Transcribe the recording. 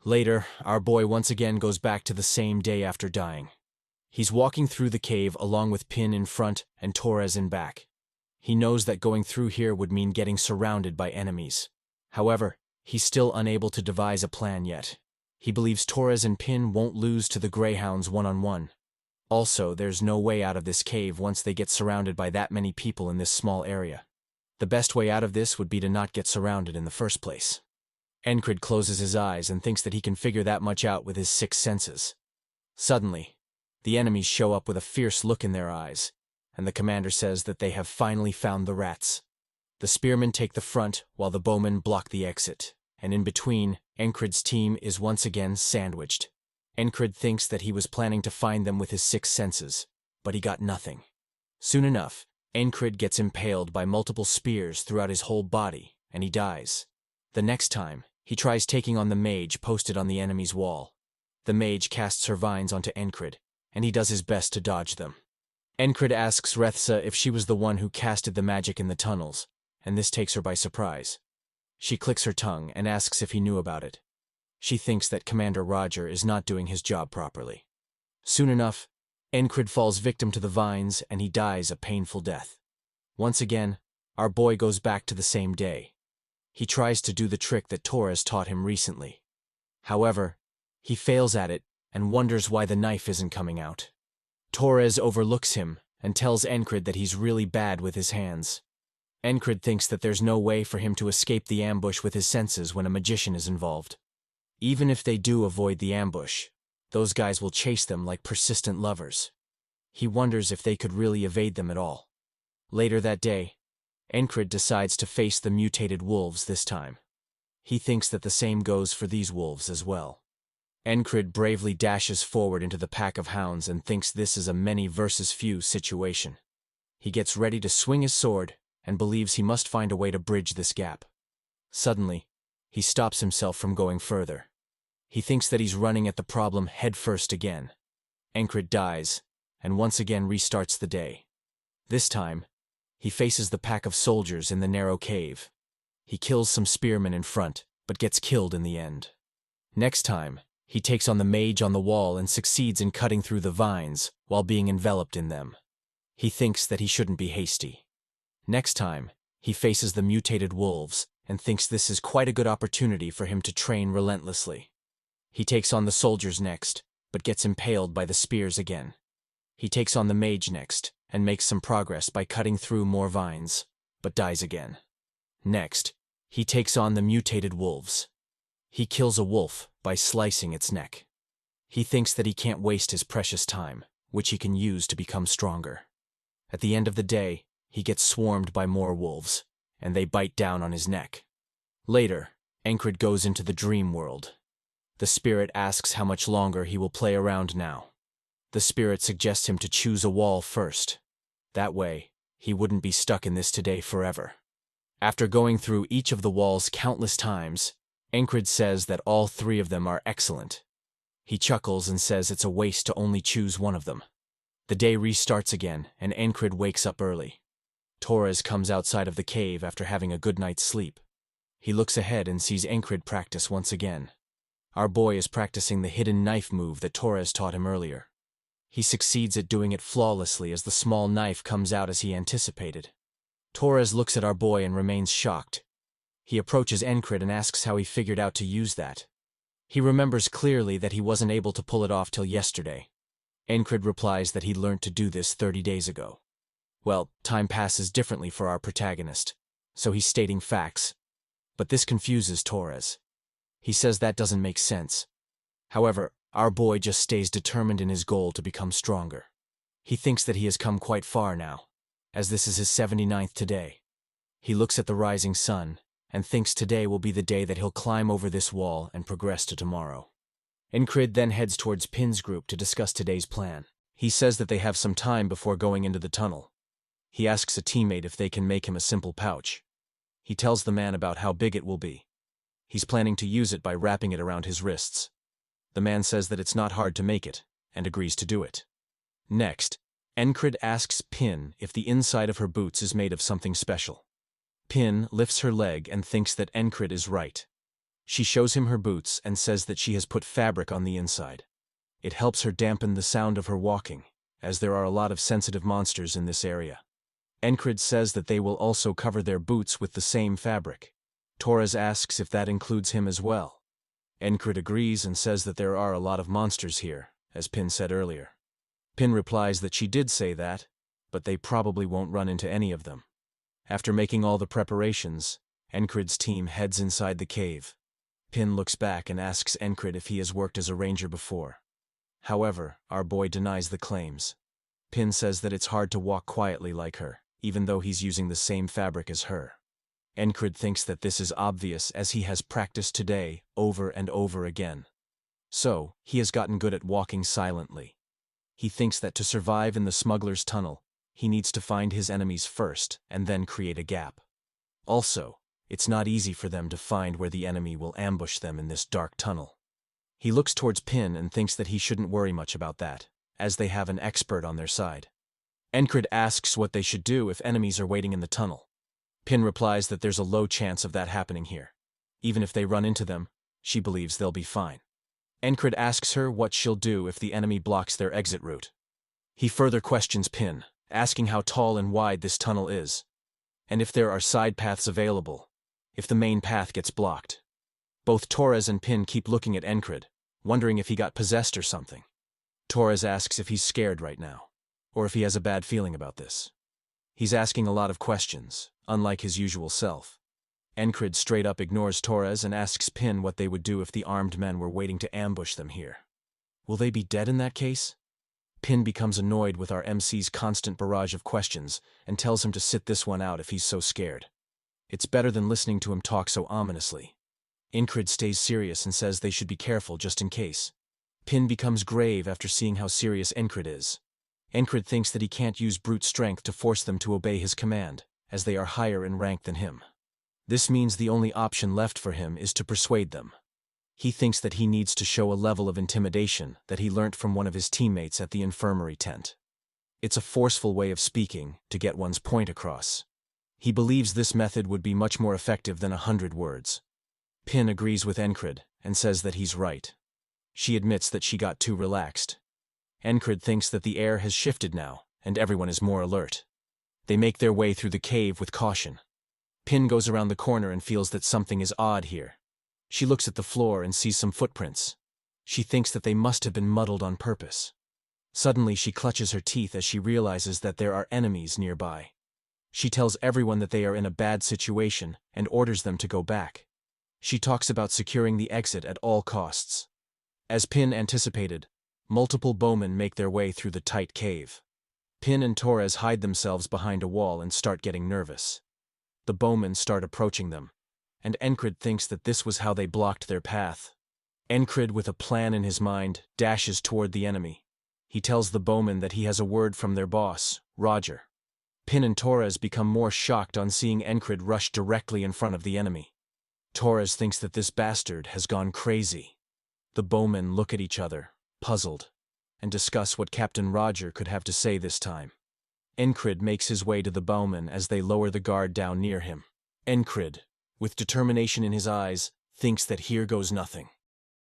Later, our boy once again goes back to the same day after dying. He's walking through the cave along with Pin in front and Torres in back. He knows that going through here would mean getting surrounded by enemies. However, he's still unable to devise a plan yet. He believes Torres and Pin won't lose to the Greyhounds one-on-one. Also, there's no way out of this cave once they get surrounded by that many people in this small area. The best way out of this would be to not get surrounded in the first place. Encrid closes his eyes and thinks that he can figure that much out with his six senses. Suddenly, the enemies show up with a fierce look in their eyes, and the commander says that they have finally found the rats. The spearmen take the front while the bowmen block the exit, and in between, Encrid's team is once again sandwiched. Encrid thinks that he was planning to find them with his six senses, but he got nothing. Soon enough, Encrid gets impaled by multiple spears throughout his whole body, and he dies. The next time, he tries taking on the mage posted on the enemy's wall. The mage casts her vines onto Encrid, and he does his best to dodge them. Encrid asks Rethsa if she was the one who casted the magic in the tunnels, and this takes her by surprise. She clicks her tongue and asks if he knew about it. She thinks that Commander Roger is not doing his job properly. Soon enough, Encrid falls victim to the vines and he dies a painful death. Once again, our boy goes back to the same day. He tries to do the trick that Torres taught him recently. However, he fails at it and wonders why the knife isn't coming out. Torres overlooks him and tells Encrid that he's really bad with his hands. Encrid thinks that there's no way for him to escape the ambush with his senses when a magician is involved. Even if they do avoid the ambush, those guys will chase them like persistent lovers. He wonders if they could really evade them at all. Later that day, Encrid decides to face the mutated wolves this time. He thinks that the same goes for these wolves as well. Encrid bravely dashes forward into the pack of hounds and thinks this is a many versus few situation. He gets ready to swing his sword and believes he must find a way to bridge this gap. Suddenly, he stops himself from going further. He thinks that he's running at the problem headfirst again. Encrid dies, and once again restarts the day. This time, he faces the pack of soldiers in the narrow cave. He kills some spearmen in front, but gets killed in the end. Next time, he takes on the mage on the wall and succeeds in cutting through the vines while being enveloped in them. He thinks that he shouldn't be hasty. Next time, he faces the mutated wolves and thinks this is quite a good opportunity for him to train relentlessly. He takes on the soldiers next, but gets impaled by the spears again. He takes on the mage next, and makes some progress by cutting through more vines, but dies again. Next, he takes on the mutated wolves. He kills a wolf by slicing its neck. He thinks that he can't waste his precious time, which he can use to become stronger. At the end of the day, he gets swarmed by more wolves, and they bite down on his neck. Later, Encrid goes into the dream world. The spirit asks how much longer he will play around now. The spirit suggests him to choose a wall first. That way, he wouldn't be stuck in this today forever. After going through each of the walls countless times, Encrid says that all three of them are excellent. He chuckles and says it's a waste to only choose one of them. The day restarts again, and Encrid wakes up early. Torres comes outside of the cave after having a good night's sleep. He looks ahead and sees Encrid practice once again. Our boy is practicing the hidden knife move that Torres taught him earlier. He succeeds at doing it flawlessly as the small knife comes out as he anticipated. Torres looks at our boy and remains shocked. He approaches Encrid and asks how he figured out to use that. He remembers clearly that he wasn't able to pull it off till yesterday. Encrid replies that he learned to do this 30 days ago. Well, time passes differently for our protagonist, so he's stating facts. But this confuses Torres. He says that doesn't make sense. However, our boy just stays determined in his goal to become stronger. He thinks that he has come quite far now, as this is his 79th today. He looks at the rising sun, and thinks today will be the day that he'll climb over this wall and progress to tomorrow. Encrid then heads towards Pin's group to discuss today's plan. He says that they have some time before going into the tunnel. He asks a teammate if they can make him a simple pouch. He tells the man about how big it will be. He's planning to use it by wrapping it around his wrists. The man says that it's not hard to make it, and agrees to do it. Next, Encrid asks Pin if the inside of her boots is made of something special. Pin lifts her leg and thinks that Encrid is right. She shows him her boots and says that she has put fabric on the inside. It helps her dampen the sound of her walking, as there are a lot of sensitive monsters in this area. Encrid says that they will also cover their boots with the same fabric. Torres asks if that includes him as well. Encrid agrees and says that there are a lot of monsters here, as Pin said earlier. Pin replies that she did say that, but they probably won't run into any of them. After making all the preparations, Encrid's team heads inside the cave. Pin looks back and asks Encrid if he has worked as a ranger before. However, our boy denies the claims. Pin says that it's hard to walk quietly like her, even though he's using the same fabric as her. Encrid thinks that this is obvious as he has practiced today over and over again. So, he has gotten good at walking silently. He thinks that to survive in the smuggler's tunnel, he needs to find his enemies first and then create a gap. Also, it's not easy for them to find where the enemy will ambush them in this dark tunnel. He looks towards Pin and thinks that he shouldn't worry much about that, as they have an expert on their side. Encrid asks what they should do if enemies are waiting in the tunnel. Pin replies that there's a low chance of that happening here. Even if they run into them, she believes they'll be fine. Encrid asks her what she'll do if the enemy blocks their exit route. He further questions Pin, asking how tall and wide this tunnel is, and if there are side paths available, if the main path gets blocked. Both Torres and Pin keep looking at Encrid, wondering if he got possessed or something. Torres asks if he's scared right now, or if he has a bad feeling about this. He's asking a lot of questions, unlike his usual self. Encrid straight up ignores Torres and asks Pin what they would do if the armed men were waiting to ambush them here. Will they be dead in that case? Pin becomes annoyed with our MC's constant barrage of questions and tells him to sit this one out if he's so scared. It's better than listening to him talk so ominously. Encrid stays serious and says they should be careful just in case. Pin becomes grave after seeing how serious Encrid is. Encrid thinks that he can't use brute strength to force them to obey his command, as they are higher in rank than him. This means the only option left for him is to persuade them. He thinks that he needs to show a level of intimidation that he learnt from one of his teammates at the infirmary tent. It's a forceful way of speaking to get one's point across. He believes this method would be much more effective than 100 words. Pin agrees with Encrid and says that he's right. She admits that she got too relaxed. Encrid thinks that the air has shifted now, and everyone is more alert. They make their way through the cave with caution. Pin goes around the corner and feels that something is odd here. She looks at the floor and sees some footprints. She thinks that they must have been muddled on purpose. Suddenly she clutches her teeth as she realizes that there are enemies nearby. She tells everyone that they are in a bad situation and orders them to go back. She talks about securing the exit at all costs. As Pin anticipated, multiple bowmen make their way through the tight cave. Pin and Torres hide themselves behind a wall and start getting nervous. The bowmen start approaching them, and Encrid thinks that this was how they blocked their path. Encrid, with a plan in his mind, dashes toward the enemy. He tells the bowmen that he has a word from their boss, Roger. Pin and Torres become more shocked on seeing Encrid rush directly in front of the enemy. Torres thinks that this bastard has gone crazy. The bowmen look at each other, puzzled, and discuss what Captain Roger could have to say this time. Encrid makes his way to the bowmen as they lower the guard down near him. Encrid, with determination in his eyes, thinks that here goes nothing.